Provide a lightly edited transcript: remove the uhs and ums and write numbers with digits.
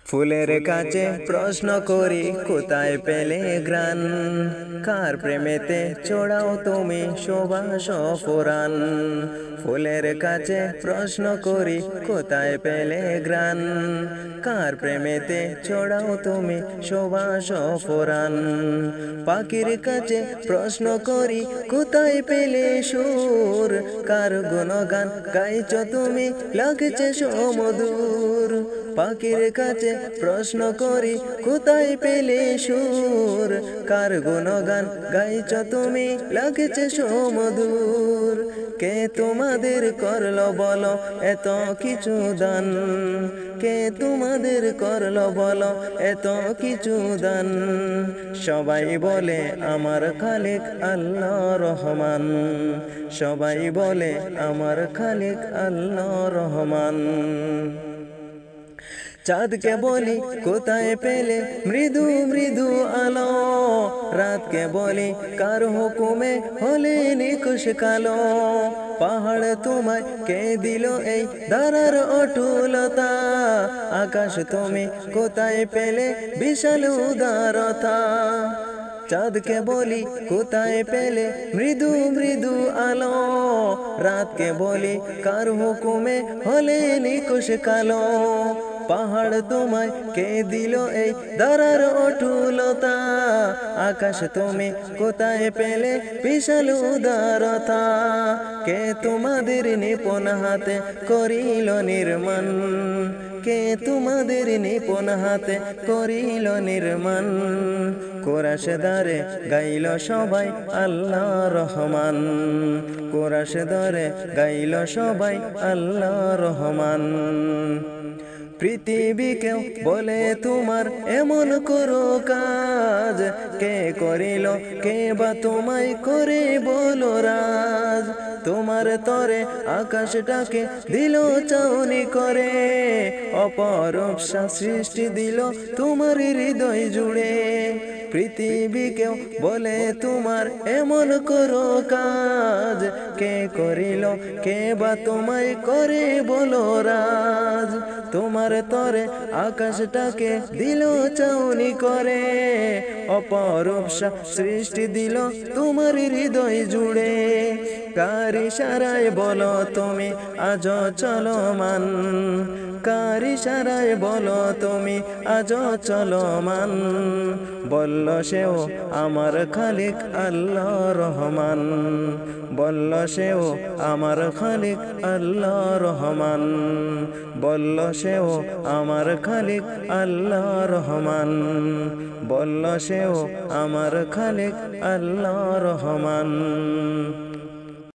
ফুলের কাছে প্রশ্ন করি কোথায় পেলে গ্রান, কার প্রেমেতে চড়াও তুমি সুবাস ফুরান। ফুলের কাছে প্রশ্ন করি কোথায় পেলে গ্রান, কার প্রেমেতে চড়াও তুমি সুবাস ফুরান। পাখির কাছে প্রশ্ন করি কোথায় পেলে সুর, কার গুণগান গাইছ তুমি লাগছে সমধুর। পাখির কাছে প্রশ্ন করি কোথায় পেলে সুর, কার গুণগান গাইছ তুমি লাগছে সমধুর। কে তোমাদের করলো বলো এত কিছু দান, কে তোমাদের করলো বলো এত কিছু দান। সবাই বলে আমার খালিক আল্লাহ রহমান, সবাই বলে আমার খালিক আল্লাহ রহমান। চাঁদকে বলি কোথায় পেলে মৃদু মৃদু আলো, রাতকে বলি কার হুকুমে হলে নিকুশ কালো। পাহাড় তোমায় কে দিল এই দারার অটুলতা, আকাশ তুমি কোথায় পেলে বিশাল উদারতা। চাঁদকে বলি কোথায় পেলে মৃদু মৃদু আলো, রাতকে বলি কার হুকুমে হলে নিকুশ কালো। পাহাড় তোমায় কে দিল এই দারার অটুলতা, আকাশ তুমি কোথায় পেলে বিশাল উদারতা। কে তোমাদের নিপুণ হাতে করিল নির্মাণ, কে তোমাদের নিপুণ হাতে করিল নির্মাণ। কোরাস দ্বারে গাইল সবাই আল্লাহ রহমান, কোরাস দ্বারে গাইল সবাই আল্লাহ রহমান। পৃথিবীকেও বলে তোমার এমন করো কাজ, কে করিল কে বা তোমায় করে বলো রাজ। তোমার তরে আকাশটাকে দিল চাউনি করে, অপরূপ সৃষ্টি দিল তোমার হৃদয় জুড়ে। পৃথিবীকেও বলে তোমার এমন করো কাজ, কে করিল কে বা তোমায় করে বলো রাজ। তোমার তরে আকাশটাকে দিল চাউনি করে, অপরূপ সৃষ্টি দিল তোমার হৃদয় জুড়ে। কার ইশারায় বলো তুমি আজ চলমান, কার ইশারায় বলো তুমি আজ চলমান। বলল সেও আমার খালিক আল্লাহ রহমান, বলল সেও আমার খালিক আল্লাহ রহমান, বলল সেও আমার খালিক আল্লাহ রহমান, বলল সেও আমার খালিক আল্লাহ রহমান।